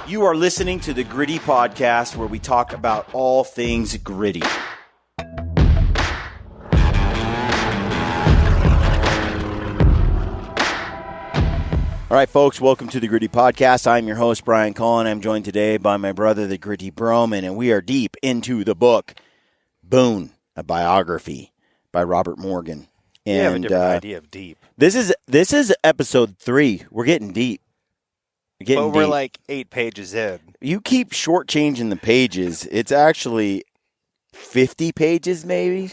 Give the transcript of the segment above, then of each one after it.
You are listening to the Gritty Podcast, where we talk about all things gritty. All right, folks, welcome to the Gritty Podcast. I'm your host, Brian Cullen. I'm joined today by my brother, the Gritty Broman, and we are deep into the book, Boone, a Biography by Robert Morgan. And, you have a different idea of deep. This is episode 3. We're getting deep. But we're like 8 pages in. You keep shortchanging the pages. It's actually 50 pages, maybe.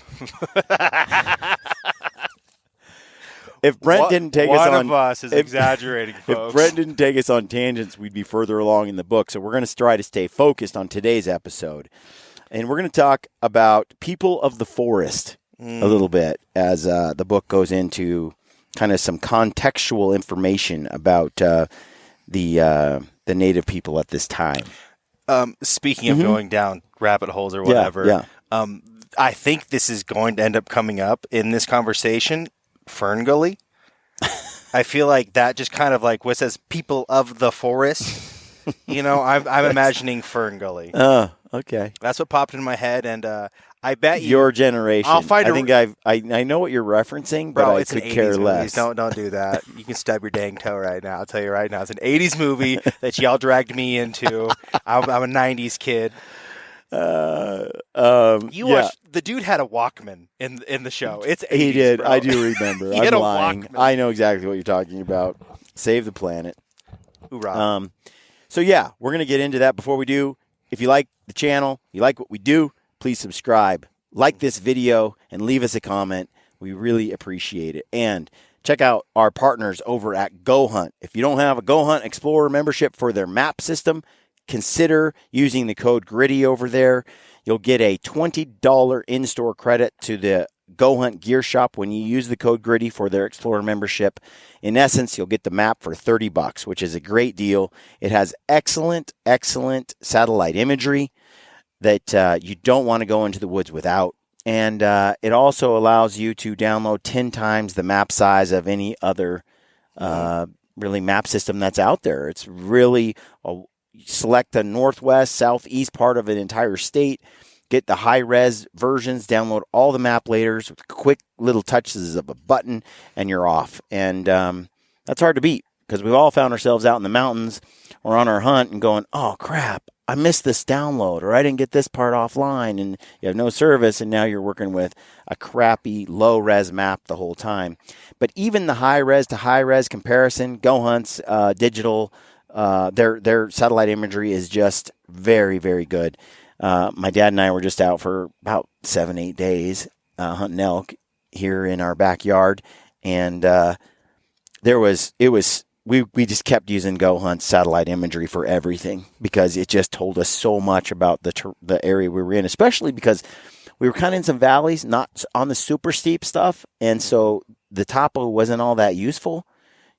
If Brent didn't take us on, one of us is exaggerating, folks. If Brent didn't take us on tangents, we'd be further along in the book. So we're going to try to stay focused on today's episode, and we're going to talk about people of the forest a little bit as the book goes into kind of some contextual information about the native people at this time. Speaking of going down rabbit holes or whatever, I think this is going to end up coming up in this conversation. Fern Gully. I feel like that just kind of like what says people of the forest. You know, I'm imagining Fern Gully. Oh, okay. That's what popped in my head, and I bet your generation. I'll find. I know what you're referencing, but I could care less. Don't do that. You can stub your dang toe right now. I'll tell you right now. It's an '80s movie that y'all dragged me into. I'm a '90s kid. Watched, the dude had a Walkman in the show. It's 80s, he did. Bro. I do remember. I'm lying. I know exactly what you're talking about. Save the planet. Hoorah. So yeah, we're gonna get into that. Before we do, if you like the channel, you like what we do, please subscribe, like this video, and leave us a comment. We really appreciate it. And check out our partners over at GoHunt. If you don't have a GoHunt Explorer membership for their map system, consider using the code GRITTY over there. You'll get a $20 in-store credit to the GoHunt Gear Shop when you use the code GRITTY for their Explorer membership. In essence, you'll get the map for $30, which is a great deal. It has excellent satellite imagery that you don't want to go into the woods without. And it also allows you to download 10 times the map size of any other really map system that's out there. It's really select the northwest, southeast part of an entire state, get the high-res versions, download all the map layers with quick little touches of a button, and you're off. And that's hard to beat because we've all found ourselves out in the mountains or on our hunt and going, oh, crap, I missed this download, or I didn't get this part offline, and you have no service, and now you're working with a crappy low-res map the whole time. But even the high-res to high-res comparison, GoHunt's digital, their satellite imagery is just very, very good. My dad and I were just out for about 7-8 days hunting elk here in our backyard, and we just kept using GoHunt's satellite imagery for everything because it just told us so much about the area we were in, especially because we were kind of in some valleys, not on the super steep stuff, and so the topo wasn't all that useful.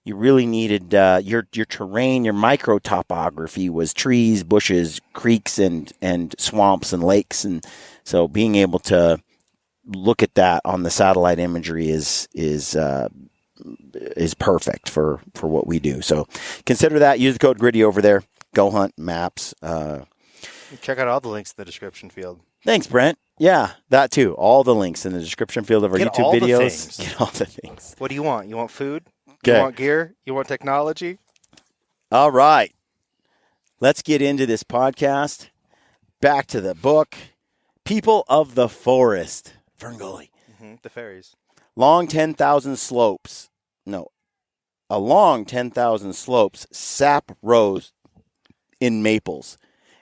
You really needed your terrain, your micro topography was trees, bushes, creeks, and swamps and lakes, and so being able to look at that on the satellite imagery is perfect for what we do. So consider that. Use the code GRITTY over there. GoHunt maps. Check out all the links in the description field. Thanks, Brent. Yeah, that too. All the links in the description field of our YouTube videos. Get all the things. What do you want? You want food? Okay. You want gear? You want technology? All right. Let's get into this podcast. Back to the book. People of the Forest. Fern Gully. The fairies. Along 10,000 slopes, sap rose in maples,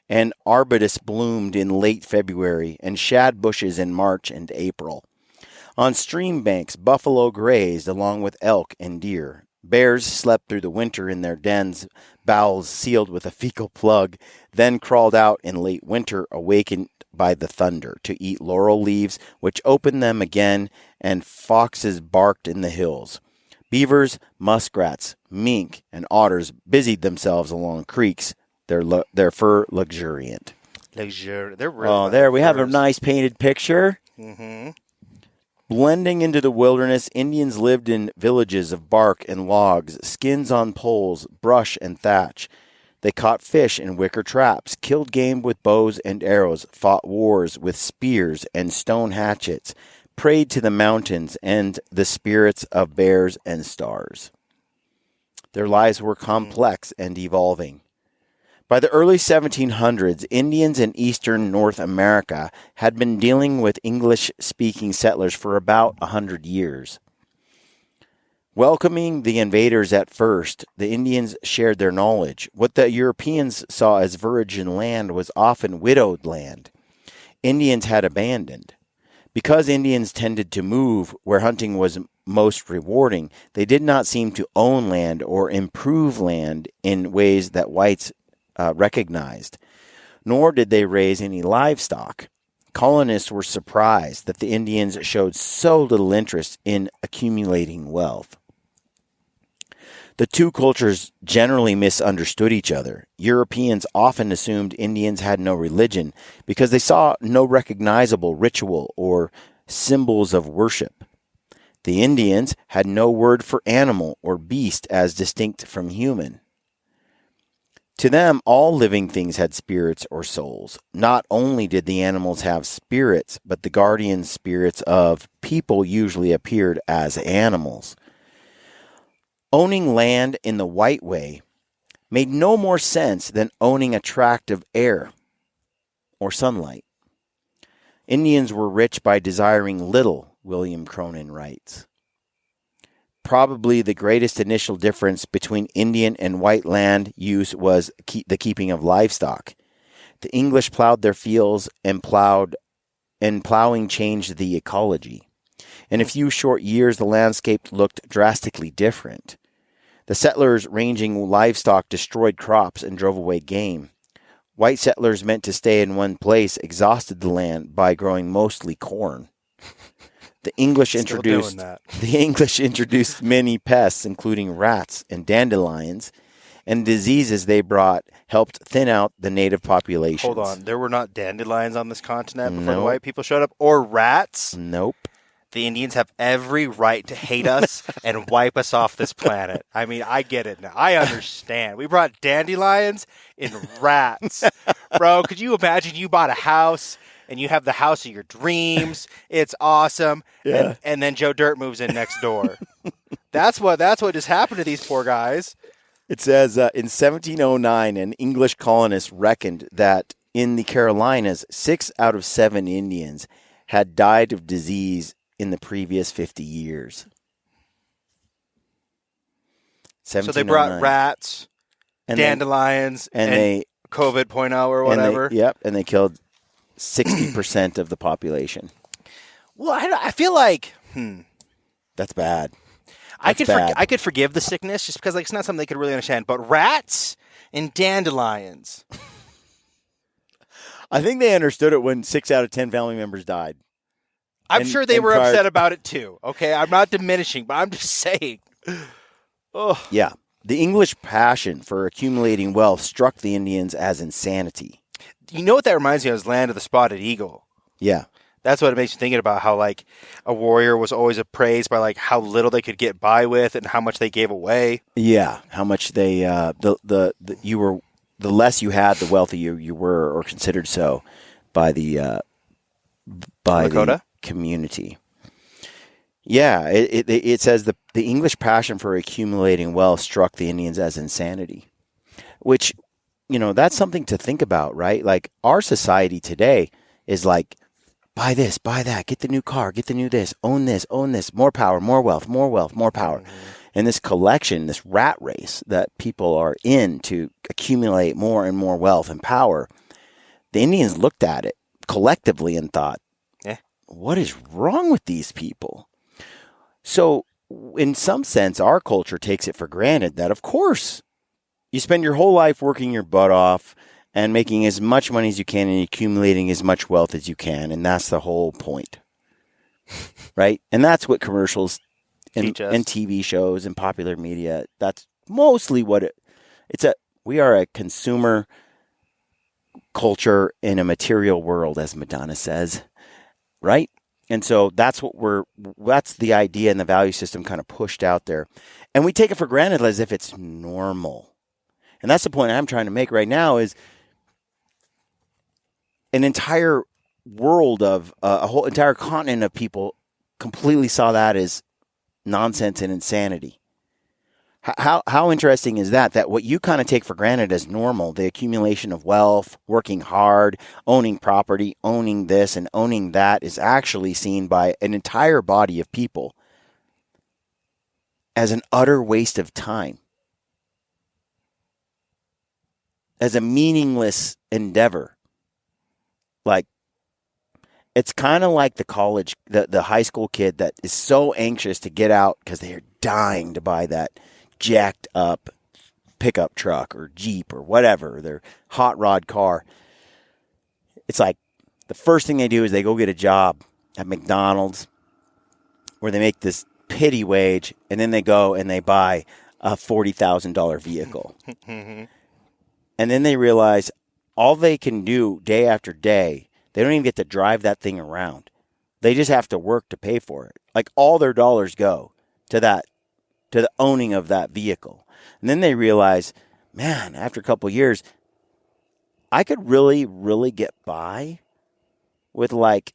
and arbutus bloomed in late February, and shad bushes in March and April. On stream banks, buffalo grazed along with elk and deer. Bears slept through the winter in their dens, bowels sealed with a fecal plug, then crawled out in late winter, awakened by the thunder, to eat laurel leaves, which opened them again, and foxes barked in the hills. Beavers, muskrats, mink, and otters busied themselves along creeks, their fur luxuriant. They're really there we have a nice painted picture. Mm-hmm. Blending into the wilderness, Indians lived in villages of bark and logs, skins on poles, brush and thatch. They caught fish in wicker traps, killed game with bows and arrows, fought wars with spears and stone hatchets, prayed to the mountains and the spirits of bears and stars. Their lives were complex and evolving. By the early 1700s, Indians in eastern North America had been dealing with English-speaking settlers for about 100 years. Welcoming the invaders at first, the Indians shared their knowledge. What the Europeans saw as virgin land was often widowed land. Indians had abandoned. Because Indians tended to move where hunting was most rewarding, they did not seem to own land or improve land in ways that whites recognized. Nor did they raise any livestock. Colonists were surprised that the Indians showed so little interest in accumulating wealth. The two cultures generally misunderstood each other. Europeans often assumed Indians had no religion because they saw no recognizable ritual or symbols of worship. The Indians had no word for animal or beast as distinct from human. To them, all living things had spirits or souls. Not only did the animals have spirits, but the guardian spirits of people usually appeared as animals. Owning land in the white way made no more sense than owning a tract of air or sunlight. Indians were rich by desiring little, William Cronin writes. Probably the greatest initial difference between Indian and white land use was the keeping of livestock. The English plowed their fields and plowing changed the ecology. In a few short years, the landscape looked drastically different. The settlers ranging livestock destroyed crops and drove away game. White settlers meant to stay in one place exhausted the land by growing mostly corn. The English introduced many pests, including rats and dandelions, and diseases they brought helped thin out the native populations. Hold on, there were not dandelions on this continent before the white people showed up, or rats? Nope. The Indians have every right to hate us and wipe us off this planet. I mean, I get it now. I understand. We brought dandelions and rats. Bro, could you imagine you bought a house and you have the house of your dreams? It's awesome. Yeah. And then Joe Dirt moves in next door. That's what just happened to these poor guys. It says in 1709, an English colonist reckoned that in the Carolinas, 6 out of 7 Indians had died of disease in the previous 50 years. So they brought rats, and dandelions, and they COVID.0 or whatever. And they killed 60% of the population. Well, I feel like that's bad. I could forgive the sickness just because it's not something they could really understand. But rats and dandelions. I think they understood it when 6 out of 10 family members died. I'm sure they were upset about it too. Okay, I'm not diminishing, but I'm just saying. Oh. Yeah. The English passion for accumulating wealth struck the Indians as insanity. You know what that reminds me of is Land of the Spotted Eagle. Yeah. That's what it makes me thinking about how a warrior was always appraised by how little they could get by with and how much they gave away. Yeah, how much they the less you had, the wealthier you were or considered so by the Lakota community. Yeah, it says the English passion for accumulating wealth struck the Indians as insanity, which, that's something to think about, right? Like our society today is buy this, buy that, get the new car, get the new this, own this, more power, more wealth, more power. Mm-hmm. And this collection, this rat race that people are in to accumulate more and more wealth and power, the Indians looked at it collectively and thought, what is wrong with these people? So in some sense, our culture takes it for granted that, of course, you spend your whole life working your butt off and making as much money as you can and accumulating as much wealth as you can. And that's the whole point, right? And that's what commercials and TV shows and popular media, that's mostly what we are a consumer culture in a material world, as Madonna says. Right? And so that's the idea and the value system kind of pushed out there. And we take it for granted as if it's normal. And that's the point I'm trying to make right now is an entire world of a whole entire continent of people completely saw that as nonsense and insanity. How interesting is that? That what you kind of take for granted as normal, the accumulation of wealth, working hard, owning property, owning this and owning that, is actually seen by an entire body of people as an utter waste of time, as a meaningless endeavor. Like, it's kind of like the high school kid that is so anxious to get out because they are dying to buy that jacked up pickup truck or Jeep or whatever, their hot rod car. It's like the first thing they do is they go get a job at McDonald's where they make this pity wage, and then they go and they buy a $40,000 vehicle. And then they realize all they can do day after day, they don't even get to drive that thing around. They just have to work to pay for it. Like, all their dollars go to the owning of that vehicle. And then they realize, man, after a couple of years, I could really, really get by with like,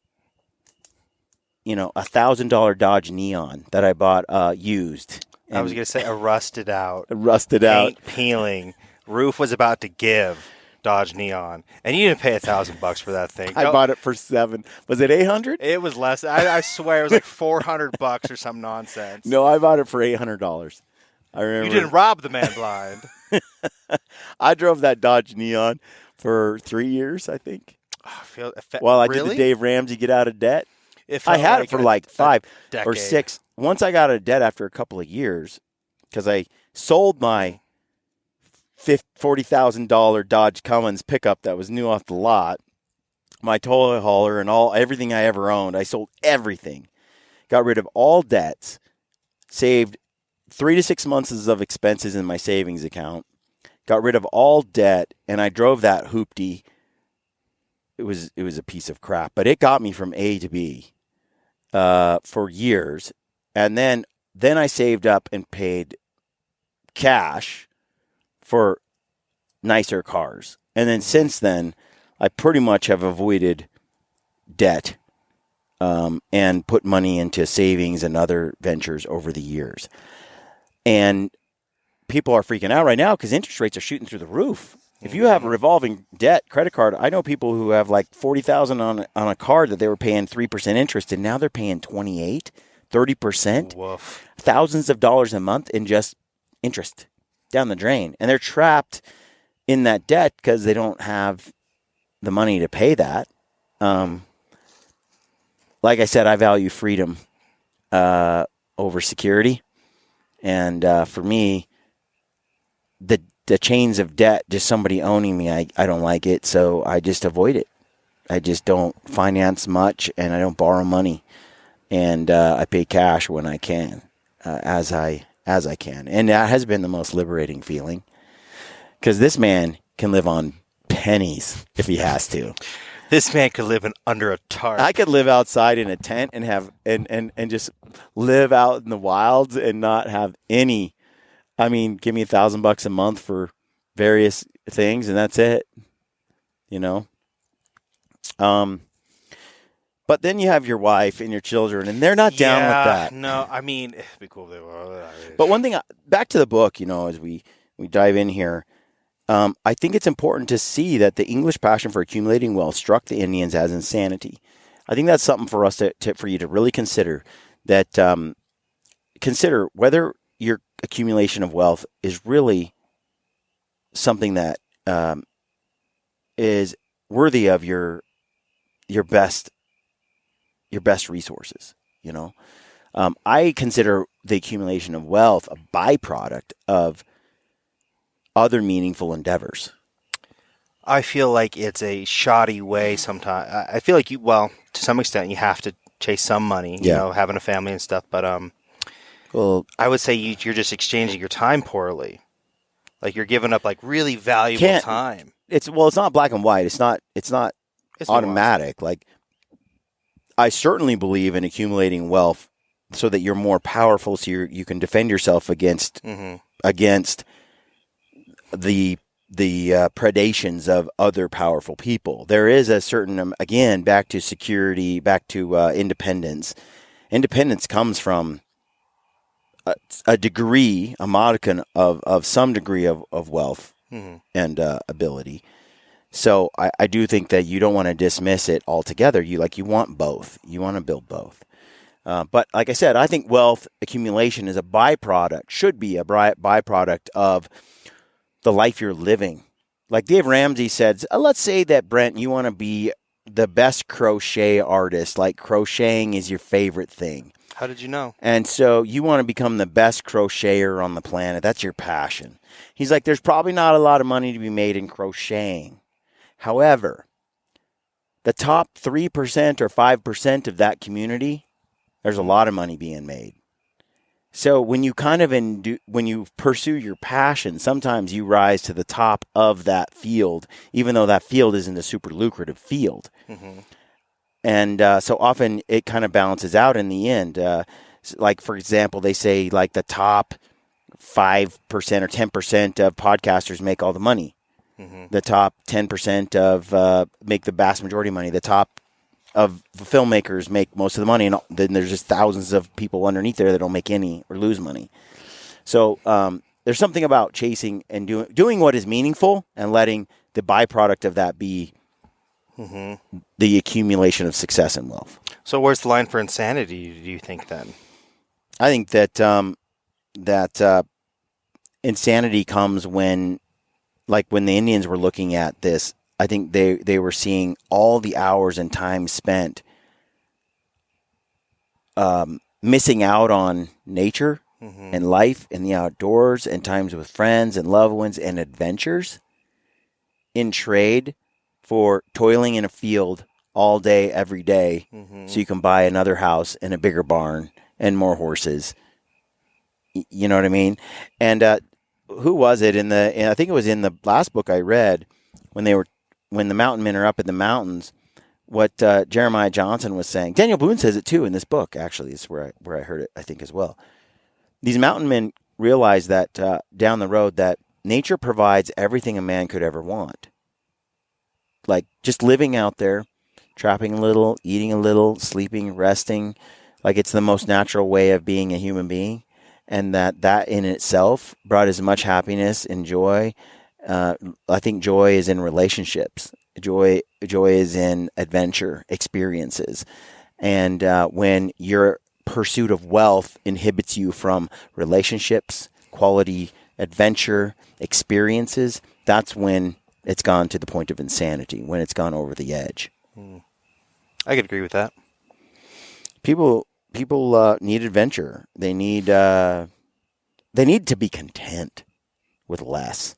$1,000 Dodge Neon that I bought used. I was going to say a rusted out. Paint peeling. Roof was about to give. Dodge Neon, and you didn't pay $1,000 for that thing. I bought it for $700. Was it $800? It was less. I swear it was like $400 or some nonsense. No, I bought it for $800. I remember. You didn't rob the man blind. I drove that Dodge Neon for 3 years, I think. While I did the Dave Ramsey get out of debt. I had it for like 5 or 6. Once I got out of debt after a couple of years, because I sold my $40,000 Dodge Cummins pickup that was new off the lot, my toy hauler and everything I ever owned. I sold everything, got rid of all debts, saved 3 to 6 months of expenses in my savings account, got rid of all debt, and I drove that hoopty. It was a piece of crap, but it got me from A to B for years, and then I saved up and paid cash for nicer cars. And then since then, I pretty much have avoided debt and put money into savings and other ventures over the years. And people are freaking out right now because interest rates are shooting through the roof. If you have a revolving debt credit card, I know people who have like $40,000 on a card that they were paying 3% interest, and now they're paying 28, 30%. Woof. Thousands of dollars a month in just interest down the drain. And they're trapped in that debt because they don't have the money to pay that. Like I said, I value freedom over security. And for me, the chains of debt, just somebody owning me, I don't like it. So I just avoid it. I just don't finance much, and I don't borrow money. And I pay cash when I can, as I can. And that has been the most liberating feeling, because this man can live on pennies if he has to. This man could live under a tarp. I could live outside in a tent and have and just live out in the wilds and not have any. I mean, give me $1,000 a month for various things, and that's it. But then you have your wife and your children, and they're not down with that. No, I mean, it'd be cool. But one thing, back to the book, as we dive in here, I think it's important to see that the English passion for accumulating wealth struck the Indians as insanity. I think that's something for us for you to really consider. That consider whether your accumulation of wealth is really something that is worthy of your best resources. I consider the accumulation of wealth a byproduct of other meaningful endeavors. I feel like it's a shoddy way sometimes. I feel like to some extent, you have to chase some money, having a family and stuff. But well, I would say you're just exchanging your time poorly. Like, you're giving up like really valuable time. It's not black and white. It's not automatic. Like, I certainly believe in accumulating wealth so that you're more powerful, so you can defend yourself against the predations of other powerful people. There is a certain, again, back to security, back to independence. Independence comes from a degree, a modicum of some degree of wealth and ability. So I do think that you don't want to dismiss it altogether. You want both. You want to build both. But like I said, I think wealth accumulation is a byproduct, should be a byproduct of the life you're living. Like Dave Ramsey said, let's say that, Brent, you want to be the best crochet artist, like crocheting is your favorite thing. How did you know? And so you want to become the best crocheter on the planet. That's your passion. He's like, there's probably not a lot of money to be made in crocheting. However, the top 3% or 5% of that community, there's a lot of money being made. So when you when you pursue your passion, sometimes you rise to the top of that field, even though that field isn't a super lucrative field. Mm-hmm. And so often it kind of balances out in the end. Like, for example, they say like the top 5% or 10% of podcasters make all the money. Mm-hmm. The top 10% of make the vast majority of money. The top of filmmakers make most of the money, and then there's just thousands of people underneath there that don't make any or lose money. So there's something about chasing and doing what is meaningful and letting the byproduct of that be the accumulation of success and wealth. So where's the line for insanity, do you think, then? I think that insanity comes when the Indians were looking at this. I think they were seeing all the hours and time spent missing out on nature and life and the outdoors and times with friends and loved ones and adventures in trade for toiling in a field all day, every day, so you can buy another house and a bigger barn and more horses. You know what I mean? And who was it I think it was in the last book I read when the mountain men are up in the mountains, what Jeremiah Johnson was saying. Daniel Boone says it too in this book, actually. It's where I heard it, I think, as well. These mountain men realize that down the road that nature provides everything a man could ever want. Like just living out there, trapping a little, eating a little, sleeping, resting. Like it's the most natural way of being a human being. And that in itself brought as much happiness and joy. I think joy is in relationships. Joy is in adventure experiences. And when your pursuit of wealth inhibits you from relationships, quality adventure experiences, that's when it's gone to the point of insanity, when it's gone over the edge. I could agree with that. People need adventure. They need to be content with less.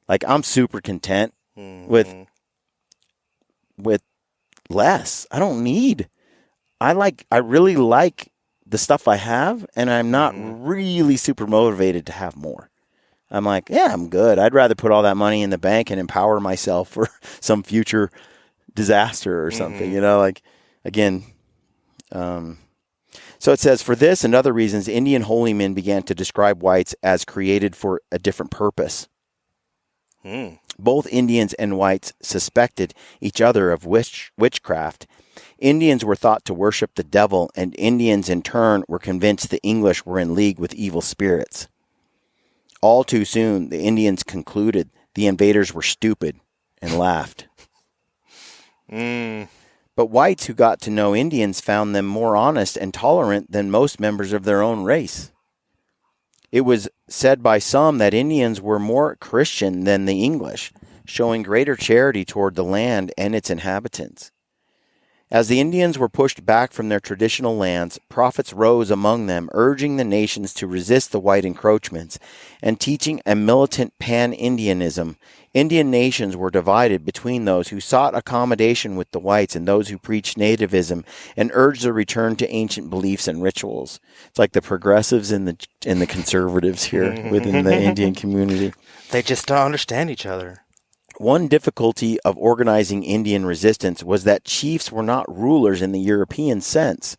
Like I'm super content with less. I don't need. I really like the stuff I have, and I'm not really super motivated to have more. I'm like, yeah, I'm good. I'd rather put all that money in the bank and empower myself for some future disaster or something. You know, like again. So it says, for this and other reasons, Indian holy men began to describe whites as created for a different purpose. Both Indians and whites suspected each other of witchcraft. Indians were thought to worship the devil, and Indians in turn were convinced the English were in league with evil spirits. All too soon, the Indians concluded the invaders were stupid and laughed. But whites who got to know Indians found them more honest and tolerant than most members of their own race. It was said by some that Indians were more Christian than the English, showing greater charity toward the land and its inhabitants. As the Indians were pushed back from their traditional lands, prophets rose among them, urging the nations to resist the white encroachments and teaching a militant pan-Indianism. Indian nations were divided between those who sought accommodation with the whites and those who preached nativism and urged a return to ancient beliefs and rituals. It's like the progressives and the conservatives here within the Indian community. They just don't understand each other. One difficulty of organizing Indian resistance was that chiefs were not rulers in the European sense.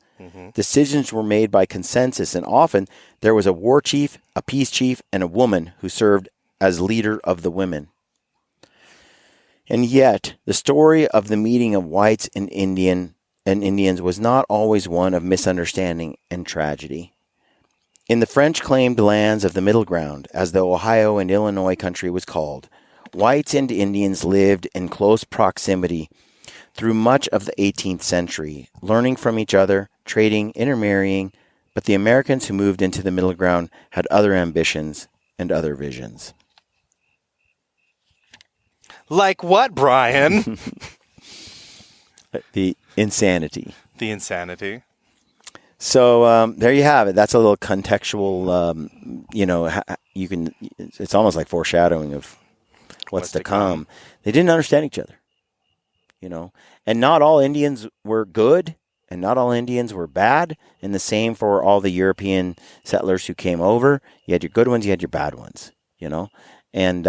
Decisions were made by consensus, and often there was a war chief, a peace chief, and a woman who served as leader of the women. And yet, the story of the meeting of whites and Indians was not always one of misunderstanding and tragedy. In the French-claimed lands of the Middle Ground, as the Ohio and Illinois country was called, whites and Indians lived in close proximity through much of the 18th century, learning from each other, trading, intermarrying, but the Americans who moved into the Middle Ground had other ambitions and other visions. Like what, Brian? The insanity. The insanity. So there you have it. That's a little contextual, you can, it's almost like foreshadowing of what's to come. They didn't understand each other, and not all Indians were good and not all Indians were bad, and the same for all the European settlers who came over. You had your good ones, you had your bad ones, and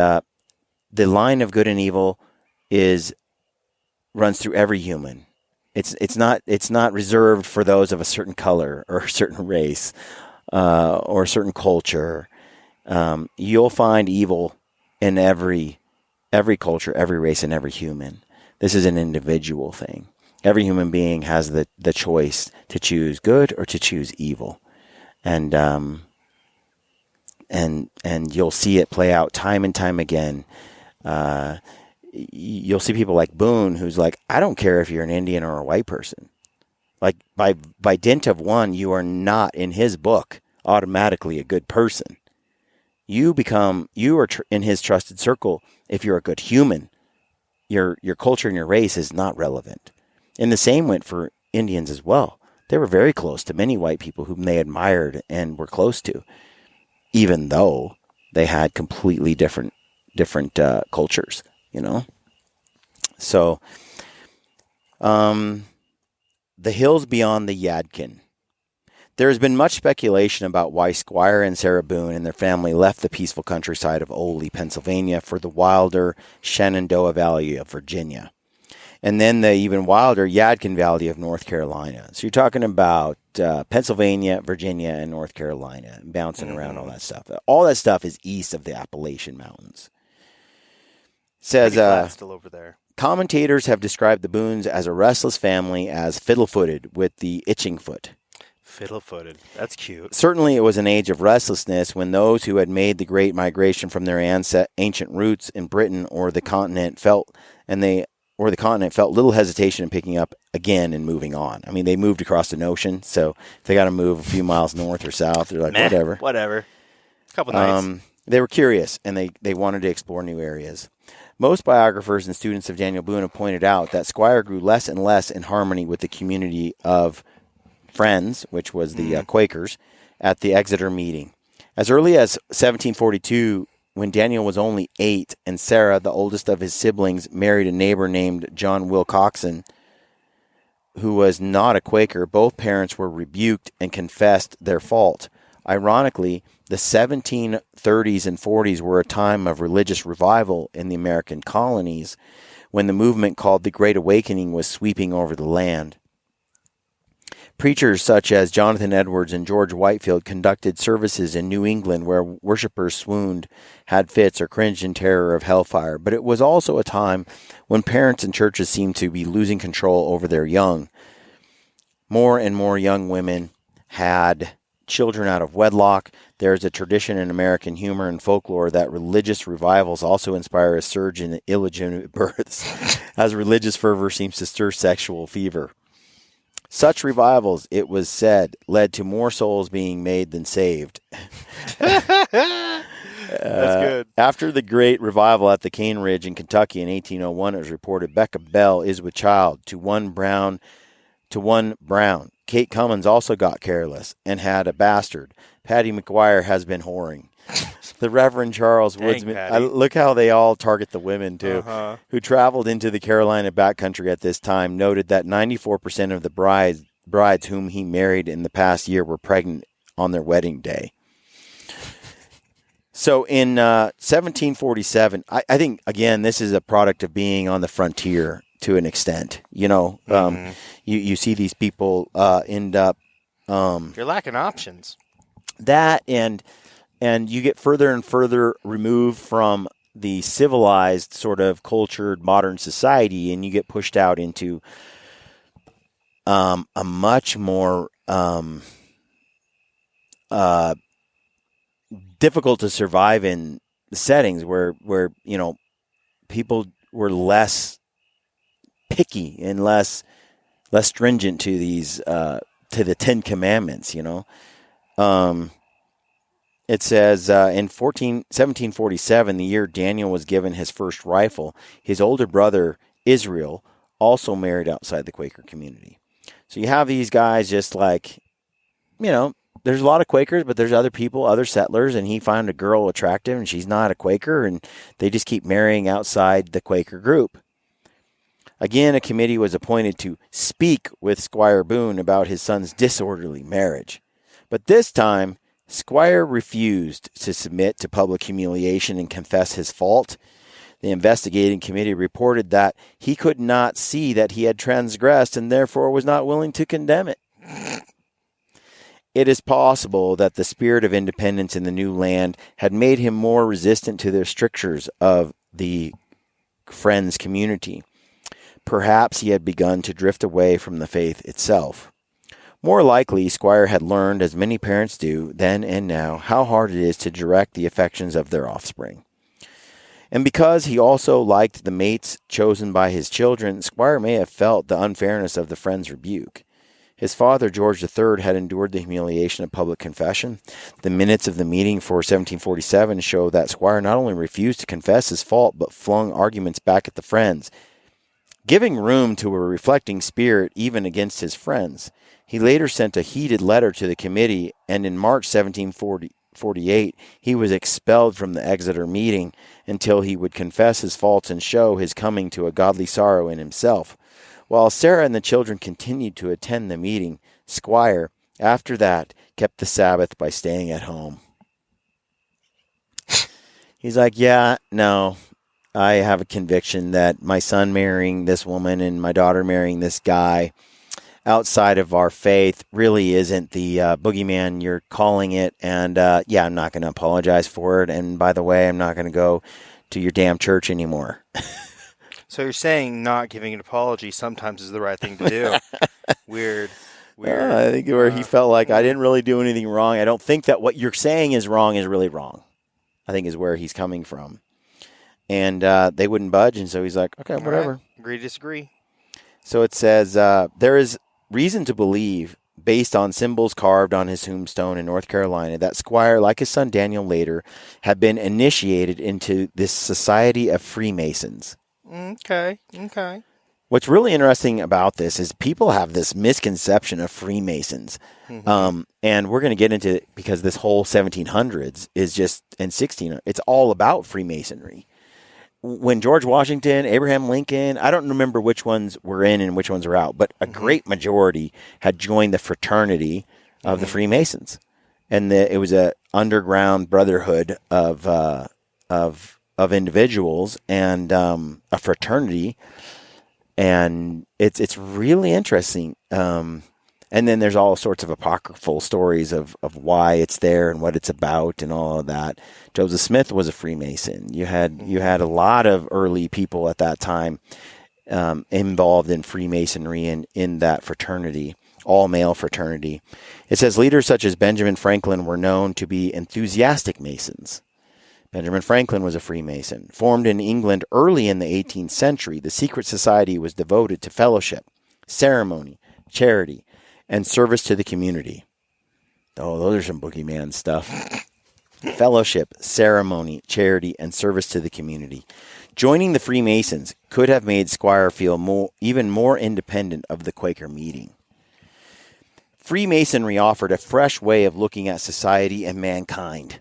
the line of good and evil runs through every human. It's not reserved for those of a certain color or a certain race or a certain culture. You'll find evil in every culture, every race, and every human. This is an individual thing. Every human being has the choice to choose good or to choose evil, and you'll see it play out time and time again. You'll see people like Boone, who's like, I don't care if you're an Indian or a white person. Like by dint of one, you are not in his book automatically a good person. You are in his trusted circle. If you're a good human, your culture and your race is not relevant. And the same went for Indians as well. They were very close to many white people whom they admired and were close to, even though they had completely different cultures, So, the hills beyond the Yadkin. There has been much speculation about why Squire and Sarah Boone and their family left the peaceful countryside of Oley, Pennsylvania, for the wilder Shenandoah Valley of Virginia, and then the even wilder Yadkin Valley of North Carolina. So you're talking about Pennsylvania, Virginia, and North Carolina, bouncing around all that stuff. All that stuff is east of the Appalachian Mountains. Says still over there. Commentators have described the Boones as a restless family, as fiddle-footed with the itching foot. Fiddle-footed. That's cute. Certainly it was an age of restlessness when those who had made the great migration from their ancient roots in Britain or the continent felt little hesitation in picking up again and moving on. I mean, they moved across an ocean, so if they got to move a few miles north or south, they're like, whatever. A couple nights. They were curious, and they wanted to explore new areas. Most biographers and students of Daniel Boone have pointed out that Squire grew less and less in harmony with the community of Friends, which was the Quakers, at the Exeter meeting. As early as 1742, when Daniel was only 8, and Sarah, the oldest of his siblings, married a neighbor named John Wilcoxon, who was not a Quaker, both parents were rebuked and confessed their fault. Ironically, the 1730s and 40s were a time of religious revival in the American colonies, when the movement called the Great Awakening was sweeping over the land. Preachers such as Jonathan Edwards and George Whitefield conducted services in New England where worshippers swooned, had fits, or cringed in terror of hellfire. But it was also a time when parents and churches seemed to be losing control over their young. More and more young women had children out of wedlock. There is a tradition in American humor and folklore that religious revivals also inspire a surge in illegitimate births, as religious fervor seems to stir sexual fever. Such revivals, it was said, led to more souls being made than saved. That's good. After the Great Revival at the Cane Ridge in Kentucky in 1801, it was reported Becca Bell is with child to one brown. Kate Cummins also got careless and had a bastard. Patty McGuire has been whoring. The Reverend Charles Woodsman. Look how they all target the women, too, who traveled into the Carolina backcountry at this time, noted that 94% of the brides whom he married in the past year were pregnant on their wedding day. So in 1747, I think, again, this is a product of being on the frontier to an extent. You see these people end up... You're lacking options. That and and you get further and further removed from the civilized sort of cultured modern society, and you get pushed out into a much more difficult to survive in settings where people were less picky and less stringent to these to the Ten Commandments. It says in 1747, the year Daniel was given his first rifle, his older brother Israel also married outside the Quaker community. So you have these guys just like, there's a lot of Quakers, but there's other people, other settlers, and he found a girl attractive, and she's not a Quaker, and they just keep marrying outside the Quaker group. Again, a committee was appointed to speak with Squire Boone about his son's disorderly marriage. But this time, Squire refused to submit to public humiliation and confess his fault. The investigating committee reported that he could not see that he had transgressed and therefore was not willing to condemn it. It is possible that the spirit of independence in the new land had made him more resistant to the strictures of the Friends community. Perhaps he had begun to drift away from the faith itself. More likely, Squire had learned, as many parents do, then and now, how hard it is to direct the affections of their offspring. And because he also liked the mates chosen by his children, Squire may have felt the unfairness of the Friends' rebuke. His father, George III, had endured the humiliation of public confession. The minutes of the meeting for 1747 show that Squire not only refused to confess his fault, but flung arguments back at the Friends, giving room to a reflecting spirit even against his friends. He later sent a heated letter to the committee, and in March 1748, he was expelled from the Exeter meeting until he would confess his faults and show his coming to a godly sorrow in himself. While Sarah and the children continued to attend the meeting, Squire, after that, kept the Sabbath by staying at home. He's like, I have a conviction that my son marrying this woman and my daughter marrying this guy outside of our faith really isn't the boogeyman you're calling it. And I'm not going to apologize for it. And by the way, I'm not going to go to your damn church anymore. So you're saying not giving an apology sometimes is the right thing to do. Weird. I think where he felt like I didn't really do anything wrong. I don't think that what you're saying is wrong is really wrong, I think is where he's coming from. And they wouldn't budge, and so he's like, okay, whatever. Right. Agree to disagree. So it says, there is reason to believe, based on symbols carved on his tombstone in North Carolina, that Squire, like his son Daniel later, had been initiated into this Society of Freemasons. Okay. What's really interesting about this is people have this misconception of Freemasons. Mm-hmm. And we're going to get into it because this whole 1700s is just, and 16, it's all about Freemasonry. When George Washington, Abraham Lincoln, I don't remember which ones were in and which ones were out, but a great majority had joined the fraternity of the Freemasons. And it was a underground brotherhood of individuals and a fraternity, and it's really interesting. And then there's all sorts of apocryphal stories of why it's there and what it's about and all of that. Joseph Smith was a Freemason. You had a lot of early people at that time involved in Freemasonry and in that fraternity, all-male fraternity. It says leaders such as Benjamin Franklin were known to be enthusiastic Masons. Benjamin Franklin was a Freemason. Formed in England early in the 18th century, the secret society was devoted to fellowship, ceremony, charity, and service to the community. Oh, those are some boogeyman stuff. Fellowship, ceremony, charity, and service to the community. Joining the Freemasons could have made Squire feel even more independent of the Quaker meeting. Freemasonry offered a fresh way of looking at society and mankind.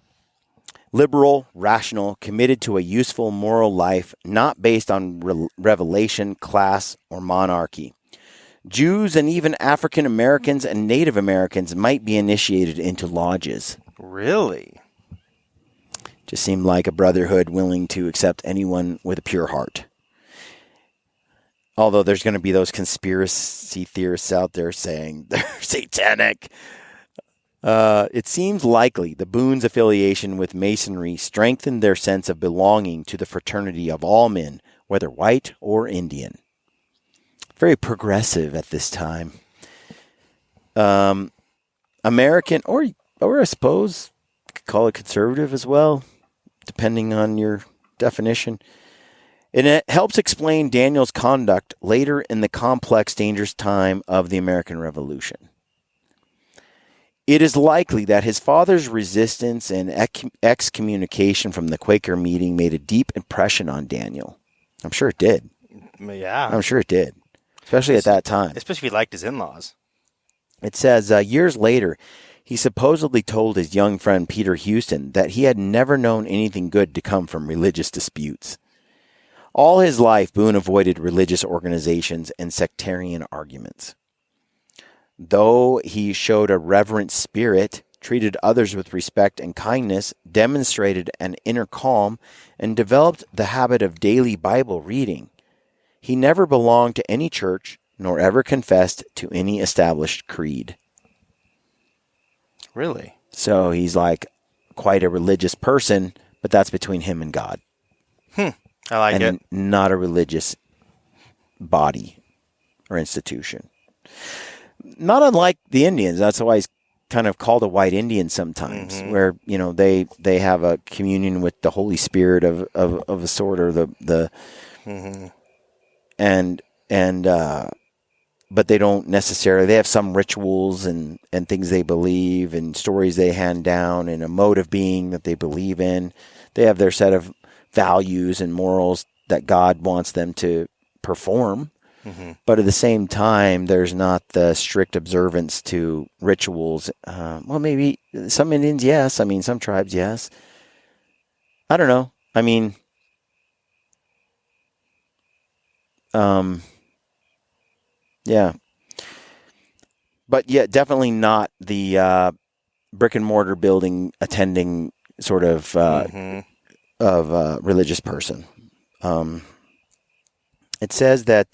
Liberal, rational, committed to a useful moral life, not based on revelation, class, or monarchy. Jews and even African Americans and Native Americans might be initiated into lodges. Really? Just seemed like a brotherhood willing to accept anyone with a pure heart. Although there's going to be those conspiracy theorists out there saying they're satanic. It seems likely the Boone's affiliation with Masonry strengthened their sense of belonging to the fraternity of all men, whether white or Indian. Very progressive at this time. American, or I suppose you could call it conservative as well, depending on your definition. And it helps explain Daniel's conduct later in the complex, dangerous time of the American Revolution. It is likely that his father's resistance and excommunication from the Quaker meeting made a deep impression on Daniel. I'm sure it did. Yeah. I'm sure it did, especially at that time. Especially if he liked his in-laws. It says, years later, he supposedly told his young friend Peter Houston that he had never known anything good to come from religious disputes. All his life, Boone avoided religious organizations and sectarian arguments. Though he showed a reverent spirit, treated others with respect and kindness, demonstrated an inner calm, and developed the habit of daily Bible reading, he never belonged to any church, nor ever confessed to any established creed. Really? So he's like quite a religious person, but that's between him and God. I like it. Not a religious body or institution. Not unlike the Indians. That's why he's kind of called a white Indian sometimes, where, you know, they have a communion with the Holy Spirit of a sort, or but they don't necessarily, they have some rituals and things they believe and stories they hand down and a mode of being that they believe in. They have their set of values and morals that God wants them to perform. But at the same time, there's not the strict observance to rituals. Well, maybe some Indians, yes. I mean, some tribes, yes. I don't know. I mean, yeah. But yeah, definitely not the brick and mortar building attending sort of religious person. It says that,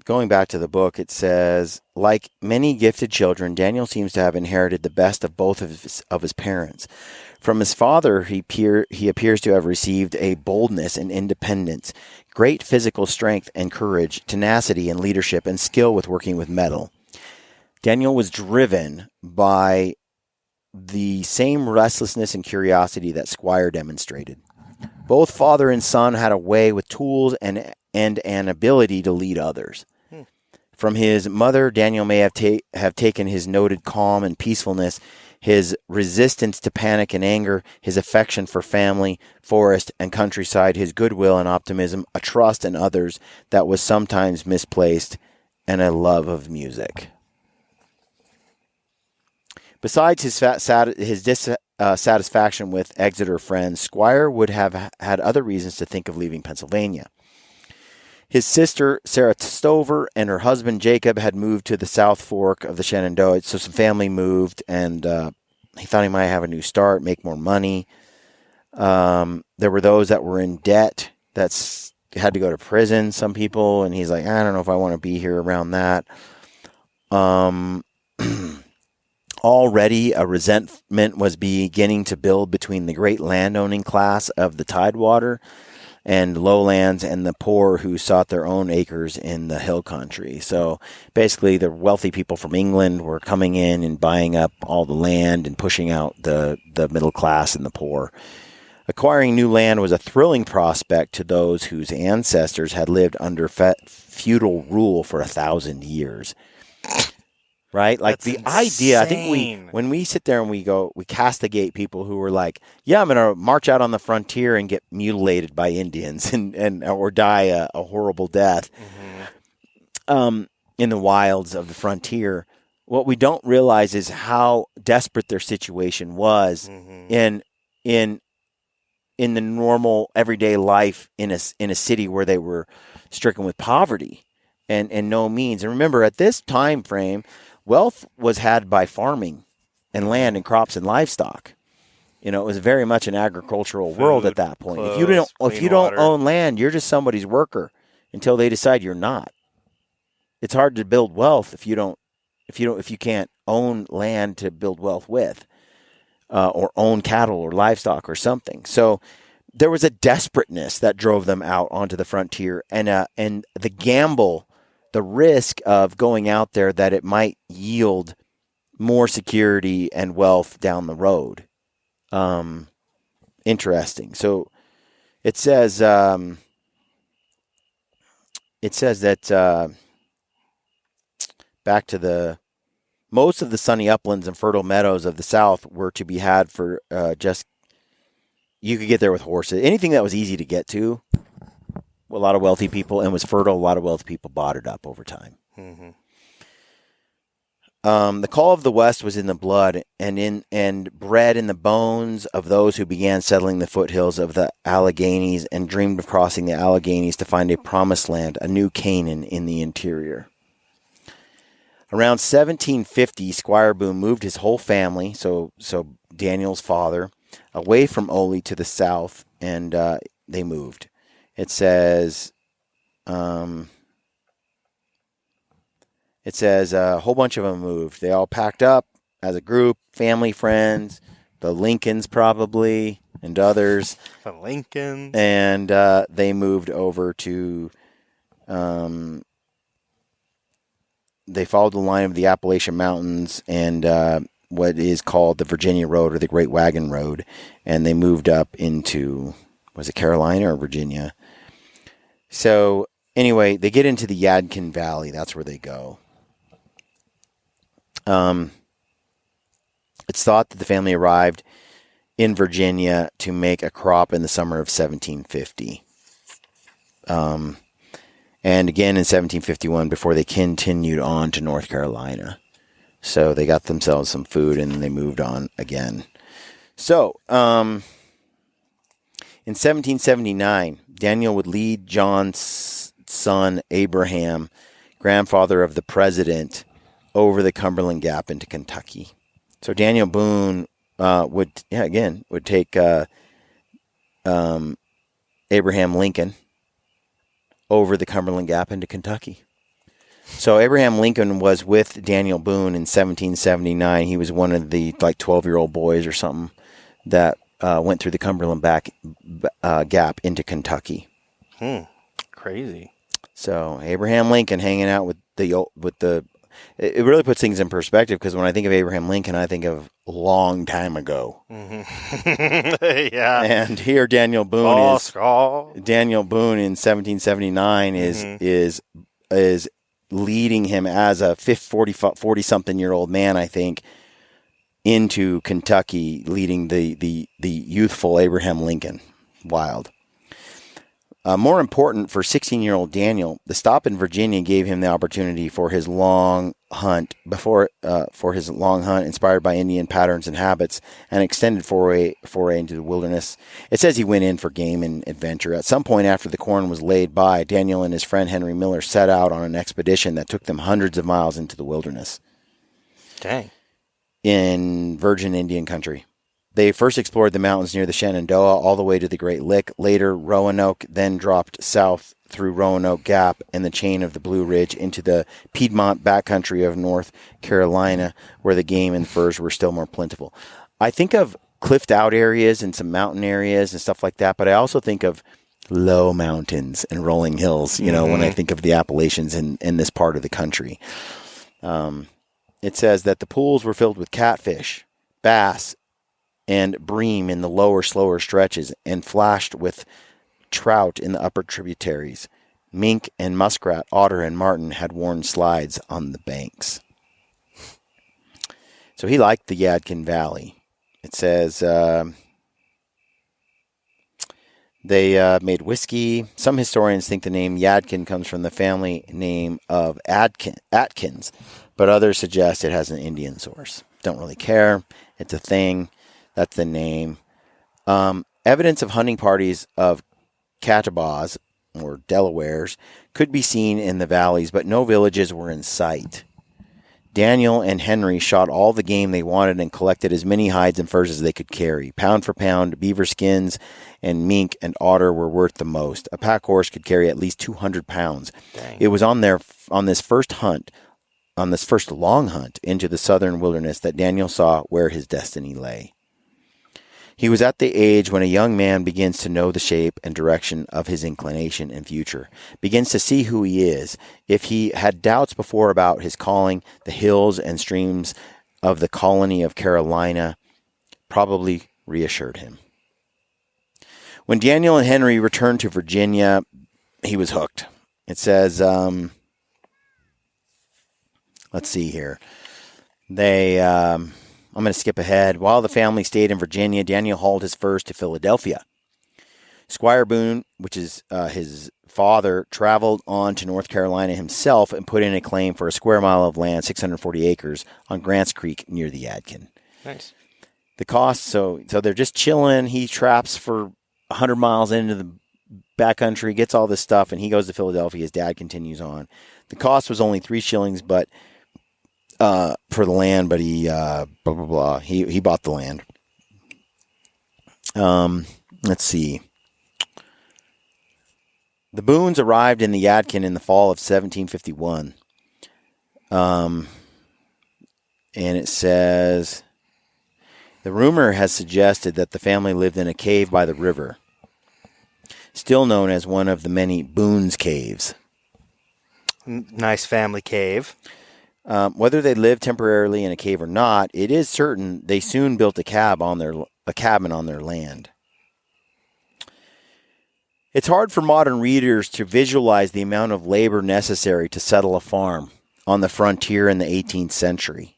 going back to the book, it says, like many gifted children, Daniel seems to have inherited the best of both of his parents. From his father, he appears to have received a boldness and independence, great physical strength and courage, tenacity and leadership, and skill with working with metal. Daniel was driven by the same restlessness and curiosity that Squire demonstrated. Both father and son had a way with tools and an ability to lead others. From his mother, Daniel may have taken his noted calm and peacefulness, his resistance to panic and anger, his affection for family, forest, and countryside, his goodwill and optimism, a trust in others that was sometimes misplaced, and a love of music. Besides his dissatisfaction with Exeter friends, Squire would have had other reasons to think of leaving Pennsylvania. His sister, Sarah Stover, and her husband, Jacob, had moved to the South Fork of the Shenandoah, so some family moved, and he thought he might have a new start, make more money. There were those that were in debt, that had to go to prison, some people, and he's like, I don't know if I want to be here around that. Already, a resentment was beginning to build between the great landowning class of the Tidewater and lowlands and the poor who sought their own acres in the hill country. So basically, the wealthy people from England were coming in and buying up all the land and pushing out the middle class and the poor. Acquiring new land was a thrilling prospect to those whose ancestors had lived under feudal rule for 1,000 years. Right? Like that's the insane idea, I think when we sit there and we castigate people who are like, yeah, I'm going to march out on the frontier and get mutilated by Indians and or die a horrible death in the wilds of the frontier. What we don't realize is how desperate their situation was in the normal everyday life in a city where they were stricken with poverty and no means. And remember, at this time frame, wealth was had by farming and land and crops and livestock. You know, it was very much an agricultural world at that point. Clothes, if you don't own land, you're just somebody's worker until they decide you're not. It's hard to build wealth if you don't if you can't own land to build wealth with, or own cattle or livestock or something. So there was a desperateness that drove them out onto the frontier, and the gamble, the risk of going out there that it might yield more security and wealth down the road. Interesting. So it says that back to most of the sunny uplands and fertile meadows of the South were to be had for you could get there with horses. Anything that was easy to get to, a lot of wealthy people, and was fertile, a lot of wealthy people bought it up over time. Mm-hmm. The call of the West was in the blood and bred in the bones of those who began settling the foothills of the Alleghanies and dreamed of crossing the Alleghanies to find a promised land, a new Canaan in the interior. Around 1750, Squire Boone moved his whole family, so Daniel's father, away from Ole to the south, and they moved. It says a whole bunch of them moved. They all packed up as a group, family, friends, the Lincolns probably, and others. The Lincolns. And they moved over to... they followed the line of the Appalachian Mountains and what is called the Virginia Road or the Great Wagon Road. And they moved up into, was it Carolina or Virginia? So anyway, they get into the Yadkin Valley. That's where they go. It's thought that the family arrived in Virginia to make a crop in the summer of 1750. And again in 1751 before they continued on to North Carolina. So they got themselves some food and they moved on again. So, in 1779, Daniel would lead John's son Abraham, grandfather of the president, over the Cumberland Gap into Kentucky. So Daniel Boone would take Abraham Lincoln over the Cumberland Gap into Kentucky. So Abraham Lincoln was with Daniel Boone in 1779. He was one of the 12-year-old boys or something that went through the Cumberland Gap into Kentucky. Crazy. So Abraham Lincoln hanging out with the. It really puts things in perspective because when I think of Abraham Lincoln, I think of a long time ago. Mm-hmm. Yeah. And here Daniel Boone Daniel Boone in 1779 is leading him as a 40-something year old man, I think, into Kentucky, leading the youthful Abraham Lincoln. Wild. More important for 16-year-old Daniel, the stop in Virginia gave him the opportunity for his long hunt inspired by Indian patterns and habits, an extended foray into the wilderness. It says he went in for game and adventure. At some point after the corn was laid by, Daniel and his friend Henry Miller set out on an expedition that took them hundreds of miles into the wilderness. Dang. In virgin Indian country. They first explored the mountains near the Shenandoah all the way to the Great Lick. Later, Roanoke, then dropped south through Roanoke Gap and the chain of the Blue Ridge into the Piedmont backcountry of North Carolina, where the game and furs were still more plentiful. I think of cliffed out areas and some mountain areas and stuff like that, but I also think of low mountains and rolling hills, when I think of the Appalachians in this part of the country. It says that the pools were filled with catfish, bass, and bream in the lower, slower stretches, and flashed with trout in the upper tributaries. Mink and muskrat, otter and marten had worn slides on the banks. So he liked the Yadkin Valley. It says they made whiskey. Some historians think the name Yadkin comes from the family name of Atkins, but others suggest it has an Indian source. Don't really care. It's a thing. That's the name. Evidence of hunting parties of Catawbas, or Delawares, could be seen in the valleys, but no villages were in sight. Daniel and Henry shot all the game they wanted and collected as many hides and furs as they could carry. Pound for pound, beaver skins and mink and otter were worth the most. A pack horse could carry at least 200 pounds. Dang. It was on this first hunt on this first long hunt into the southern wilderness that Daniel saw where his destiny lay. He was at the age when a young man begins to know the shape and direction of his inclination and future, begins to see who he is. If he had doubts before about his calling, the hills and streams of the colony of Carolina probably reassured him. When Daniel and Henry returned to Virginia, he was hooked. It says, let's see here. I'm going to skip ahead. While the family stayed in Virginia, Daniel hauled his furs to Philadelphia. Squire Boone, which is his father, traveled on to North Carolina himself and put in a claim for a square mile of land, 640 acres, on Grants Creek near the Yadkin. Nice. The cost, so they're just chilling. He traps for 100 miles into the backcountry, gets all this stuff, and he goes to Philadelphia. His dad continues on. The cost was only 3 shillings, but for the land, but he blah blah blah. He bought the land. Let's see. The Boones arrived in the Yadkin in the fall of 1751. And it says, the rumor has suggested that the family lived in a cave by the river, still known as one of the many Boone's caves. Nice family cave. Whether they lived temporarily in a cave or not, it is certain they soon built a cabin on their land. It's hard for modern readers to visualize the amount of labor necessary to settle a farm on the frontier in the 18th century.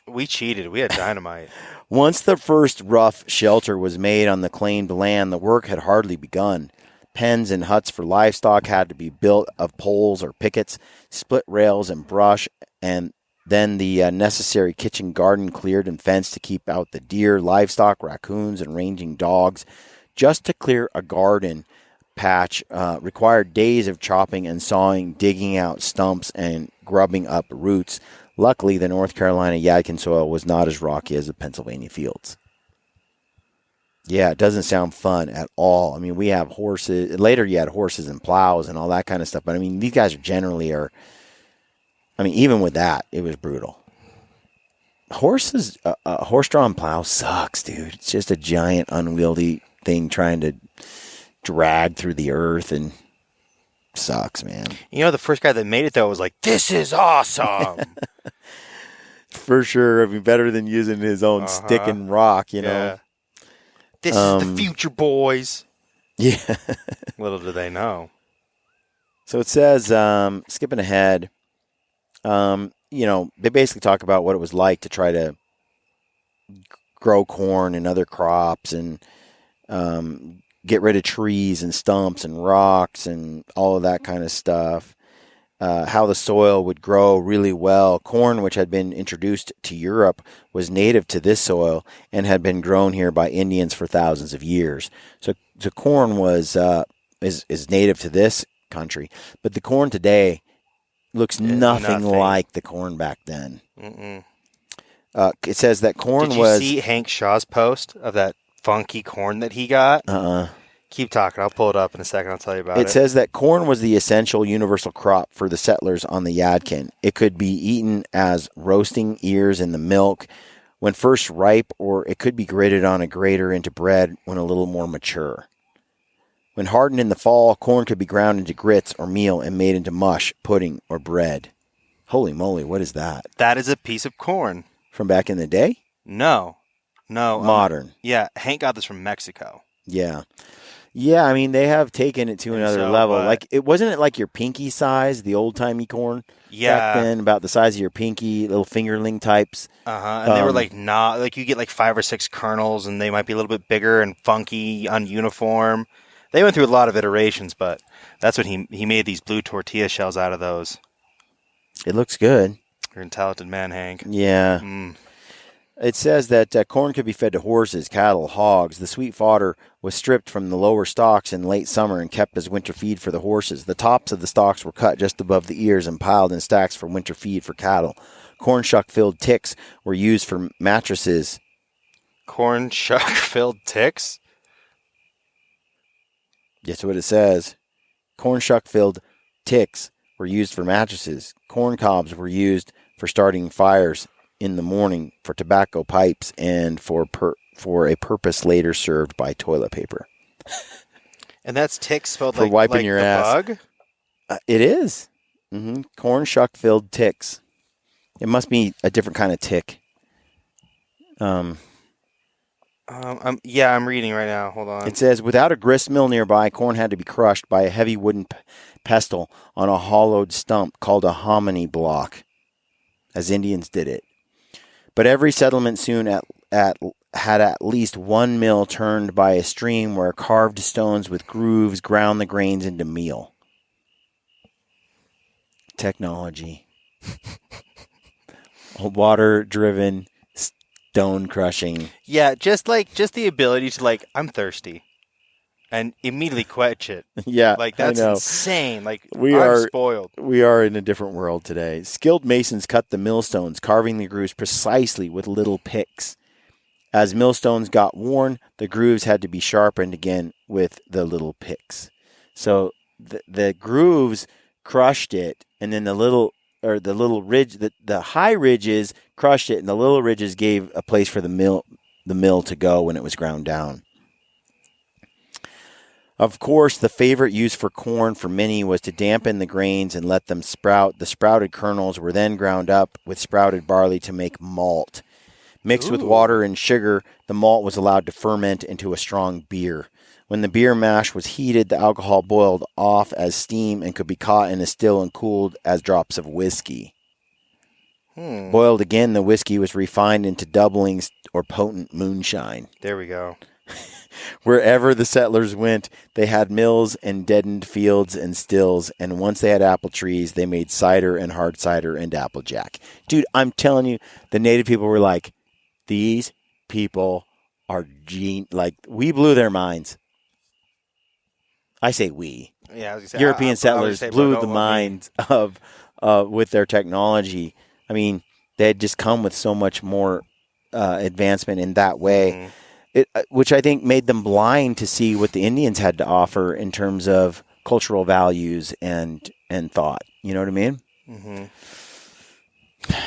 We cheated. We had dynamite. Once the first rough shelter was made on the claimed land, the work had hardly begun. Pens and huts for livestock had to be built of poles or pickets, split rails and brush, and then the necessary kitchen garden cleared and fenced to keep out the deer, livestock, raccoons, and ranging dogs. Just to clear a garden patch required days of chopping and sawing, digging out stumps, and grubbing up roots. Luckily, the North Carolina Yadkin soil was not as rocky as the Pennsylvania fields. Yeah, it doesn't sound fun at all. I mean, we have horses. Later, you had horses and plows and all that kind of stuff. But, I mean, these guys even with that, it was brutal. Horses, a horse-drawn plow sucks, dude. It's just a giant, unwieldy thing trying to drag through the earth and sucks, man. You know, the first guy that made it, though, was like, this is awesome. For sure. I mean, better than using his own stick and rock, you know. This is the future, boys. Yeah. Little do they know. So it says, skipping ahead, they basically talk about what it was like to try to grow corn and other crops and get rid of trees and stumps and rocks and all of that kind of stuff. How the soil would grow really well. Corn, which had been introduced to Europe, was native to this soil and had been grown here by Indians for thousands of years. So corn was is native to this country, but the corn today looks nothing like the corn back then. Mm-mm. It says that corn Did was. you see Hank Shaw's post of that funky corn that he got? Keep talking. I'll pull it up in a second. I'll tell you about it. It says that corn was the essential universal crop for the settlers on the Yadkin. It could be eaten as roasting ears in the milk when first ripe, or it could be grated on a grater into bread when a little more mature. When hardened in the fall, corn could be ground into grits or meal and made into mush, pudding, or bread. Holy moly, what is that? That is a piece of corn. From back in the day? No. Modern. Yeah, Hank got this from Mexico. Yeah. Yeah, I mean, they have taken it to another level. Like, wasn't it like your pinky size, the old-timey corn? Yeah. Back then, about the size of your pinky, little fingerling types. And they were you get like 5 or 6 kernels, and they might be a little bit bigger and funky, ununiform. They went through a lot of iterations, but that's what he made these blue tortilla shells out of those. It looks good. You're a talented man, Hank. Yeah. It says that corn could be fed to horses, cattle, hogs. The sweet fodder was stripped from the lower stalks in late summer and kept as winter feed for the horses. The tops of the stalks were cut just above the ears and piled in stacks for winter feed for cattle. Corn shuck-filled ticks were used for mattresses. Corn shuck-filled ticks? That's what it says. Corn shuck-filled ticks were used for mattresses. Corn cobs were used for starting fires in the morning, for tobacco pipes, and for a purpose later served by toilet paper. And that's tick spelled for wiping your ass. Bug? It is. Mm-hmm. Corn shuck-filled ticks. It must be a different kind of tick. I'm reading right now. Hold on. It says, without a grist mill nearby, corn had to be crushed by a heavy wooden pestle on a hollowed stump called a hominy block, as Indians did it. But every settlement soon had at least one mill turned by a stream where carved stones with grooves ground the grains into meal. Technology. Water-driven stone crushing. Yeah, just the ability to I'm thirsty, and immediately quench it. Yeah, that's insane. I'm spoiled. We are in a different world today. Skilled masons cut the millstones, carving the grooves precisely with little picks. As millstones got worn, the grooves had to be sharpened again with the little picks. So the grooves crushed it, and then the little ridge, the high ridges crushed it, and the little ridges gave a place for the mill to go when it was ground down. Of course, the favorite use for corn for many was to dampen the grains and let them sprout. The sprouted kernels were then ground up with sprouted barley to make malt. Mixed with water and sugar, the malt was allowed to ferment into a strong beer. When the beer mash was heated, the alcohol boiled off as steam and could be caught in a still and cooled as drops of whiskey. Boiled again, the whiskey was refined into doublings or potent moonshine. There we go. Wherever the settlers went, they had mills and deadened fields and stills, and once they had apple trees, they made cider and hard cider and applejack. Dude, I'm telling you, the native people were like, these people are we blew their minds. I say we. Yeah, I was gonna say, European settlers blew the minds of with their technology. I mean, they had just come with so much more advancement in that way, which I think made them blind to see what the Indians had to offer in terms of cultural values and thought. You know what I mean? Mm-hmm.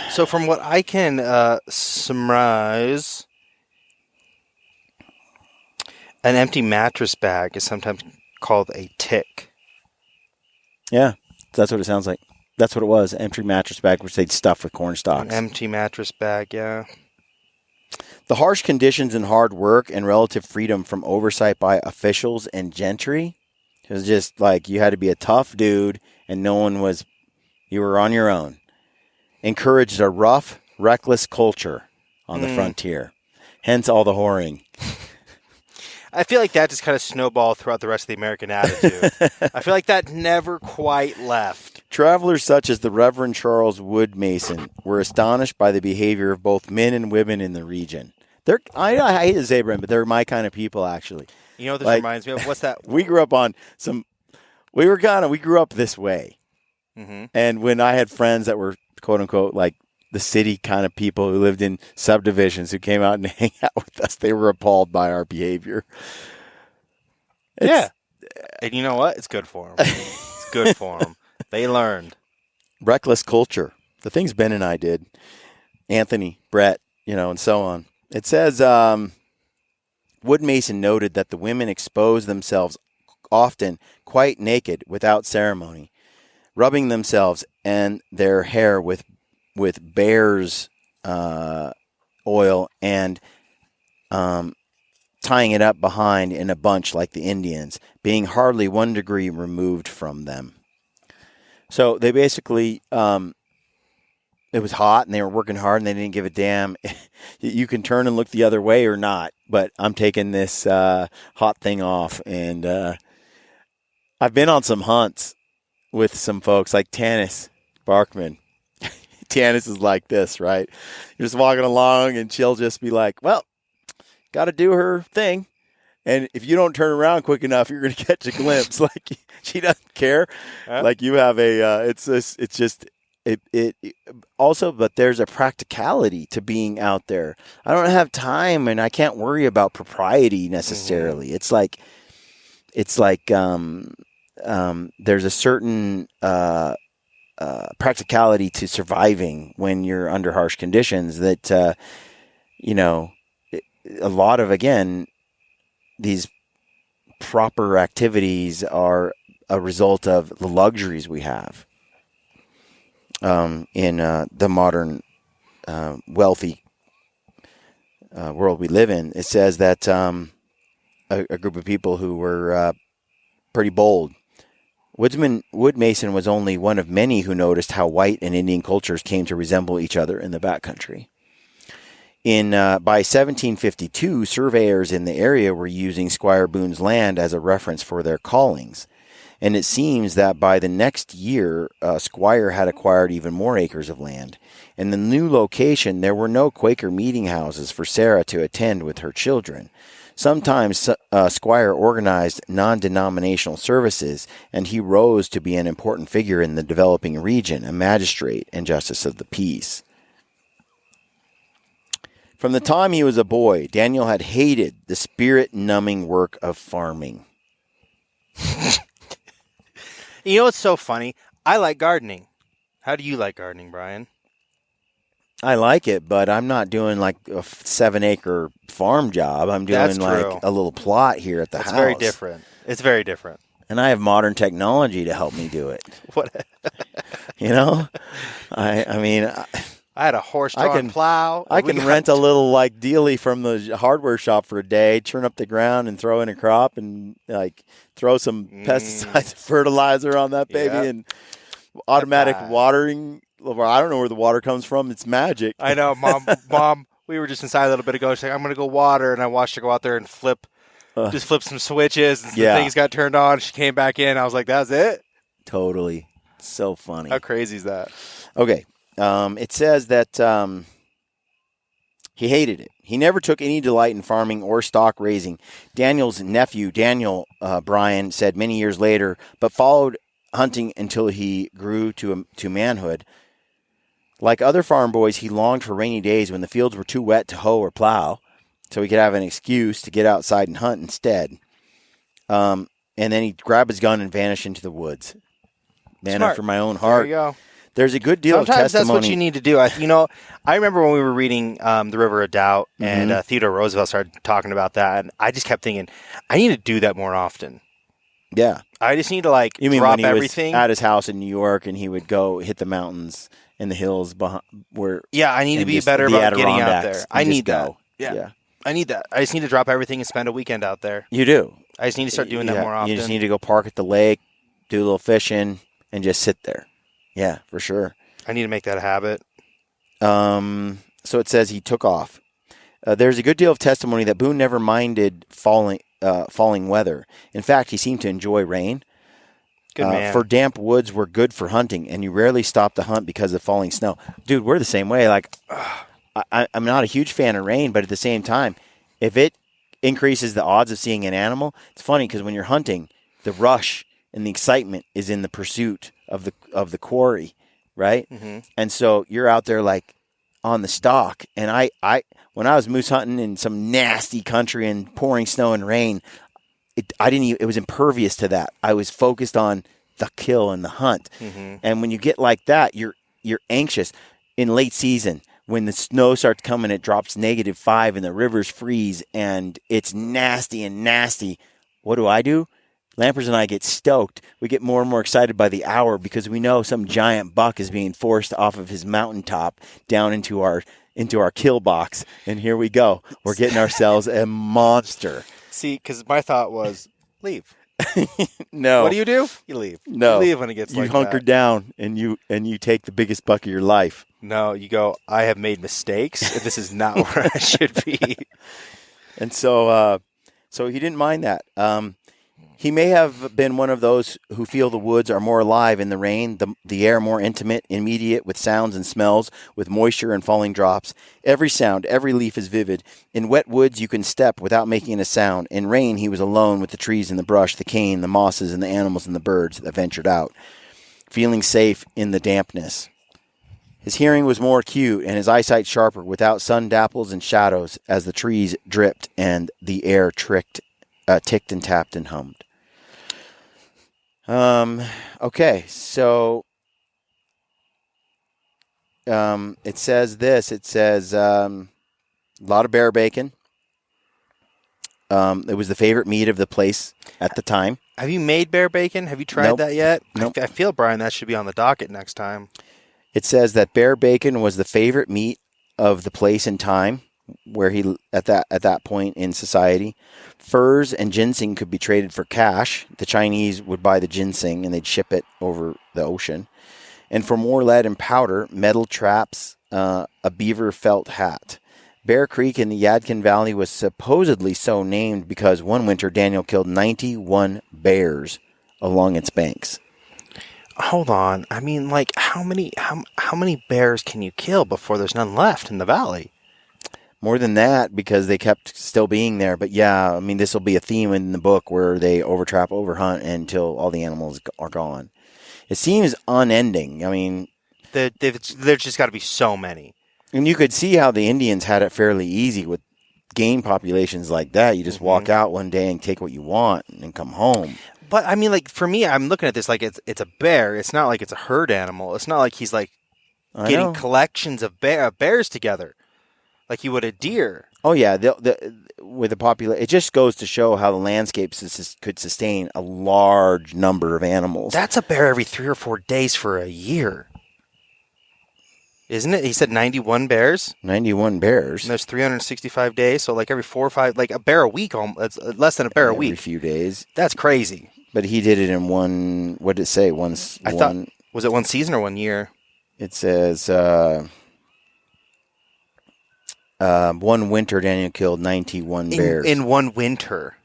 So from what I can summarize, an empty mattress bag is sometimes called a tick. Yeah, that's what it sounds like. That's what it was, an empty mattress bag, which they'd stuff with corn stalks. An empty mattress bag, yeah. The harsh conditions and hard work and relative freedom from oversight by officials and gentry, it was just like you had to be a tough dude and you were on your own. Encouraged a rough, reckless culture on the frontier. Hence all the whoring. I feel like that just kind of snowballed throughout the rest of the American attitude. I feel like that never quite left. Travelers such as the Reverend Charles Wood Mason were astonished by the behavior of both men and women in the region. I hate to say, Brent, but they're my kind of people, actually. You know what this reminds me of? What's that? We grew up we grew up this way. Mm-hmm. And when I had friends that were, quote unquote, like the city kind of people who lived in subdivisions who came out and hang out with us, they were appalled by our behavior. Yeah. And you know what? It's good for them. It's good for them. They learned. Reckless culture. The things Ben and I did. Anthony, Brett, and so on. It says, Wood Mason noted that the women exposed themselves often quite naked without ceremony, rubbing themselves and their hair with bear's oil and tying it up behind in a bunch like the Indians, being hardly 1 degree removed from them. So they basically, it was hot and they were working hard and they didn't give a damn. You can turn and look the other way or not, but I'm taking this hot thing off. And I've been on some hunts with some folks like Tanis Barkman. Tanis is like this, right? You're just walking along and she'll just be like, well, got to do her thing. And if you don't turn around quick enough, you're going to catch a glimpse. Like, she doesn't care. Like, you have also, but there's a practicality to being out there. I don't have time and I can't worry about propriety necessarily. Mm-hmm. It's like there's a certain practicality to surviving when you're under harsh conditions that, a lot of, again, these proper activities are a result of the luxuries we have in the modern wealthy world we live in. It says that a group of people who were pretty bold. Woodmason was only one of many who noticed how white and Indian cultures came to resemble each other in the backcountry. By 1752, surveyors in the area were using Squire Boone's land as a reference for their callings. And it seems that by the next year, Squire had acquired even more acres of land. In the new location, there were no Quaker meeting houses for Sarah to attend with her children. Sometimes Squire organized non-denominational services, and he rose to be an important figure in the developing region, a magistrate and justice of the peace. From the time he was a boy, Daniel had hated the spirit-numbing work of farming. You know what's so funny? I like gardening. How do you like gardening, Brian? I like it, but I'm not doing like a 7-acre farm job. I'm doing like a little plot here at the house. It's very different. It's very different. And I have modern technology to help me do it. What? I mean, I had a horse-drawn plow. I can rent a little like dealie from the hardware shop for a day, turn up the ground and throw in a crop and like throw some pesticides, fertilizer on that baby and automatic watering. I don't know where the water comes from. It's magic. I know, Mom. We were just inside a little bit ago. She's like, "I'm going to go water," and I watched her go out there and flip some switches, and things got turned on. She came back in. I was like, "That's it." Totally, so funny. How crazy is that? Okay, it says that he hated it. He never took any delight in farming or stock raising. Daniel's nephew, Daniel Bryan, said many years later, but followed hunting until he grew to manhood. Like other farm boys, he longed for rainy days when the fields were too wet to hoe or plow, so he could have an excuse to get outside and hunt instead. And then he'd grab his gun and vanish into the woods. Man after my own heart. There you go. There's a good deal of testimony. Sometimes that's what you need to do. I remember when we were reading The River of Doubt, and Theodore Roosevelt started talking about that, and I just kept thinking, I need to do that more often. Yeah. I just need to drop everything. You mean when he was at his house in New York and he would go hit the mountains and the hills behind where? Yeah, I need to be better about getting out there. I need that. Yeah. I need that. I just need to drop everything and spend a weekend out there. You do. I just need to start doing that more often. You just need to go park at the lake, do a little fishing, and just sit there. Yeah, for sure. I need to make that a habit. So it says he took off. There's a good deal of testimony that Boone never minded falling weather. In fact, he seemed to enjoy rain. Good man. For damp woods were good for hunting, and you rarely stopped to hunt because of falling snow. Dude, we're the same way. Like, I'm not a huge fan of rain, but at the same time, if it increases the odds of seeing an animal, it's funny because when you're hunting, the rush and the excitement is in the pursuit of the quarry, right? Mm-hmm. And so you're out there like on the stalk. And I when I was moose hunting in some nasty country and pouring snow and rain, it was impervious to that. I was focused on the kill and the hunt. Mm-hmm. And when you get like that, you're anxious. In late season, when the snow starts coming, it drops -5 and the rivers freeze and it's nasty. What do? Lampers and I get stoked. We get more and more excited by the hour because we know some giant buck is being forced off of his mountaintop down into our kill box. And here we go. We're getting ourselves a monster. See, because my thought was, leave. No. What do? You leave. No. You leave when it gets like that. You hunker down and you take the biggest buck of your life. No, you go, I have made mistakes. This is not where I should be. And so he didn't mind that. He may have been one of those who feel the woods are more alive in the rain, the air more intimate, immediate, with sounds and smells, with moisture and falling drops. Every sound, every leaf is vivid. In wet woods, you can step without making a sound. In rain, he was alone with the trees and the brush, the cane, the mosses, and the animals and the birds that ventured out, feeling safe in the dampness. His hearing was more acute and his eyesight sharper, without sun dapples and shadows, as the trees dripped and the air ticked and tapped and hummed. Okay, so it says this. It says a lot of bear bacon. It was the favorite meat of the place at the time. Have you made bear bacon? Have you tried that yet? Nope. I feel, Brian, that should be on the docket next time. It says that bear bacon was the favorite meat of the place and time where he at that point in society. Furs and ginseng could be traded for cash. The Chinese would buy the ginseng and they'd ship it over the ocean. And for more lead and powder, metal traps, a beaver felt hat. Bear Creek in the Yadkin Valley was supposedly so named because one winter Daniel killed 91 bears along its banks. Hold on. I mean, like, how many bears can you kill before there's none left in the valley? More than that, because they kept still being there. But yeah, I mean, this will be a theme in the book where they overtrap, overhunt until all the animals are gone. It seems unending. I mean, there's just got to be so many. And you could see how the Indians had it fairly easy with game populations like that. You just walk out one day and take what you want and come home. But I mean, like, for me, I'm looking at this like it's a bear. It's not like it's a herd animal. It's not like he's like getting collections of bears together like you would a deer. Oh yeah, with the population, it just goes to show how the landscapes could sustain a large number of animals. That's a bear every 3 or 4 days for a year. Isn't it? He said 91 bears? 91 bears. And there's 365 days, so like every 4 or 5, like a bear a week, that's less than a bear a week. Every few days. That's crazy. But he did it in one, what did it say? Was it one season or 1 year? It says, one winter Daniel killed 91 bears. In one winter.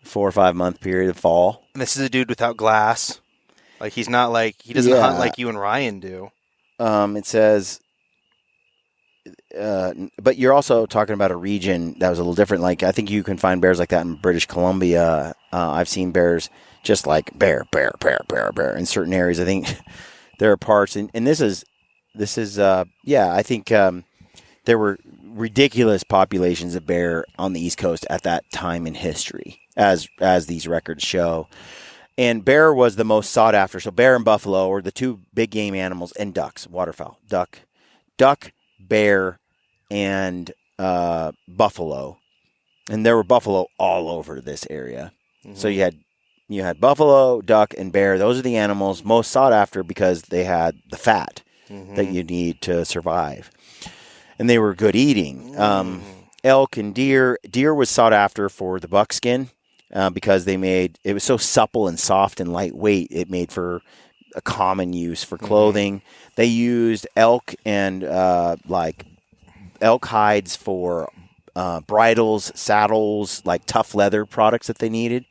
4 or 5 month period of fall. And this is a dude without glass. Like, he's not like, he doesn't hunt like you and Ryan do. It says, but you're also talking about a region that was a little different. Like, I think you can find bears like that in British Columbia. I've seen bears just like bear in certain areas. I think there are parts, and this is, I think there were ridiculous populations of bear on the East Coast at that time in history, as these records show. And bear was the most sought after. So bear and buffalo are the two big game animals, and ducks, waterfowl, duck, bear, and buffalo. And there were buffalo all over this area. Mm-hmm. So you had buffalo, duck, and bear. Those are the animals most sought after because they had the fat that you need to survive. And they were good eating. Elk and deer. Deer was sought after for the buckskin. Because it was so supple and soft and lightweight, it made for a common use for clothing. They used elk and elk hides for bridles, saddles, like tough leather products that they needed.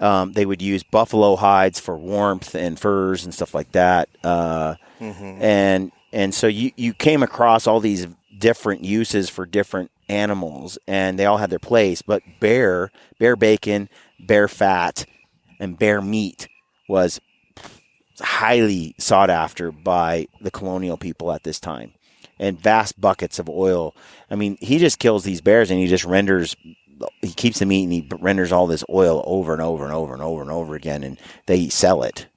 They would use buffalo hides for warmth and furs and stuff like that. And so you came across all these different uses for different animals, and they all had their place. But bear bacon, bear fat, and bear meat was highly sought after by the colonial people at this time. And vast buckets of oil. I mean, he just kills these bears and he keeps the meat and he renders all this oil over and over and over and over and over again, and they sell it.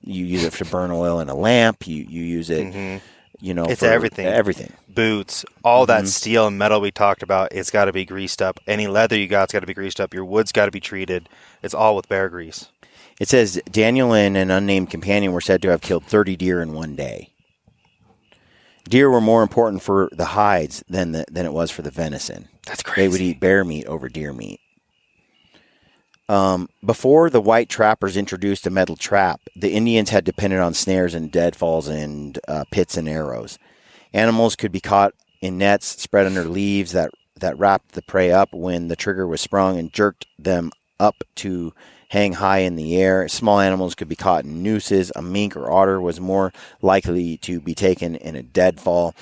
You use it to burn oil in a lamp. You use it, it's for everything. Boots, all that steel and metal we talked about, it's got to be greased up. Any leather you got's got to be greased up. Your wood's got to be treated. It's all with bear grease. It says Daniel and an unnamed companion were said to have killed 30 deer in one day. Deer were more important for the hides than it was for the venison. That's crazy. They would eat bear meat over deer meat. Before the white trappers introduced a metal trap, the Indians had depended on snares and deadfalls and pits and arrows. Animals could be caught in nets spread under leaves that wrapped the prey up when the trigger was sprung and jerked them up to hang high in the air. Small animals could be caught in nooses. A mink or otter was more likely to be taken in a deadfall.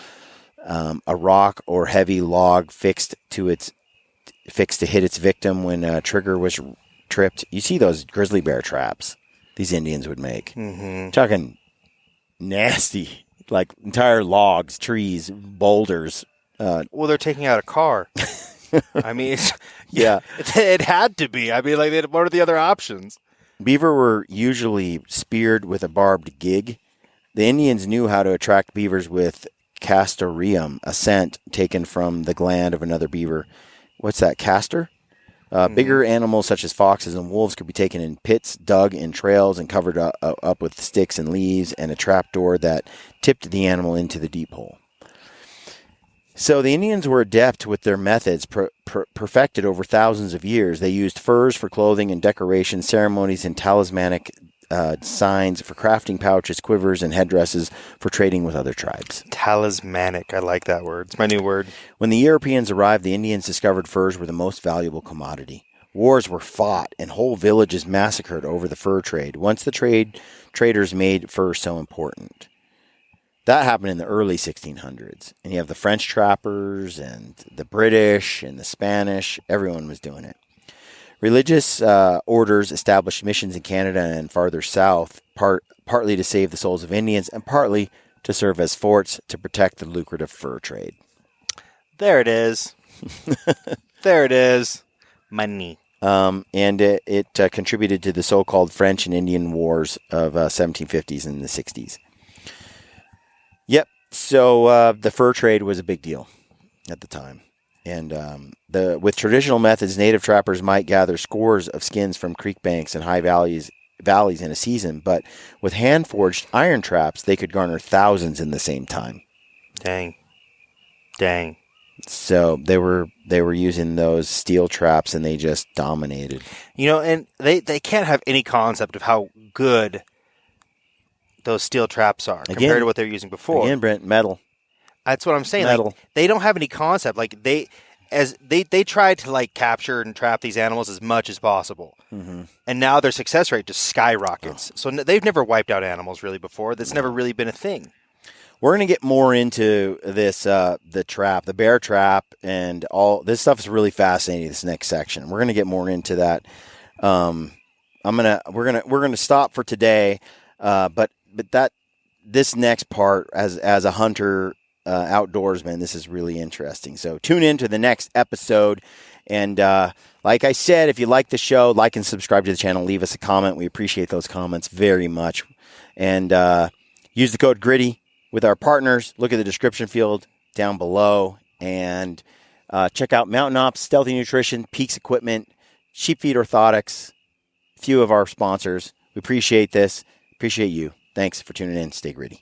A rock or heavy log fixed to hit its victim when a trigger was tripped. You see those grizzly bear traps these Indians would make. Talking nasty, like entire logs, trees, boulders. Well, they're taking out a car. I mean, it had to be. I mean, like, what are the other options? Beaver were usually speared with a barbed gig. The Indians knew how to attract beavers with castoreum, a scent taken from the gland of another beaver. What's that, castor? Bigger animals such as foxes and wolves could be taken in pits, dug in trails, and covered up with sticks and leaves and a trapdoor that tipped the animal into the deep hole. So the Indians were adept with their methods, perfected over thousands of years. They used furs for clothing and decoration, ceremonies and talismanic signs for crafting pouches, quivers, and headdresses for trading with other tribes. Talismanic. I like that word. It's my new word. When the Europeans arrived, the Indians discovered furs were the most valuable commodity. Wars were fought and whole villages massacred over the fur trade. Once the traders made fur so important. That happened in the early 1600s. And you have the French trappers and the British and the Spanish. Everyone was doing it. Religious orders established missions in Canada and farther south, partly to save the souls of Indians and partly to serve as forts to protect the lucrative fur trade. There it is. There it is. Money. And it contributed to the so-called French and Indian Wars of 1750s and the 60s. Yep. So the fur trade was a big deal at the time. And with traditional methods, native trappers might gather scores of skins from creek banks and high valleys in a season. But with hand-forged iron traps, they could garner thousands in the same time. Dang. So they were using those steel traps, and they just dominated. And they can't have any concept of how good those steel traps are compared to what they're using before. Again, Brent, metal. That's what I'm saying. Metal. Like, they don't have any concept. Like they tried to capture and trap these animals as much as possible, and now their success rate just skyrockets. So they've never wiped out animals really before. That's never really been a thing. We're going to get more into this, the trap, the bear trap, and all this stuff is really fascinating. This next section, we're going to get more into that. We're gonna stop for today, but this next part as a hunter. Outdoorsman, this is really interesting. So tune in to the next episode. And like I said, if you like the show, like and subscribe to the channel. Leave us a comment. We appreciate those comments very much. And use the code GRITTY with our partners. Look at the description field down below. And check out Mountain Ops, Stealthy Nutrition, Peaks Equipment, Sheep Feed Orthotics, a few of our sponsors. We appreciate this. Appreciate you. Thanks for tuning in. Stay gritty.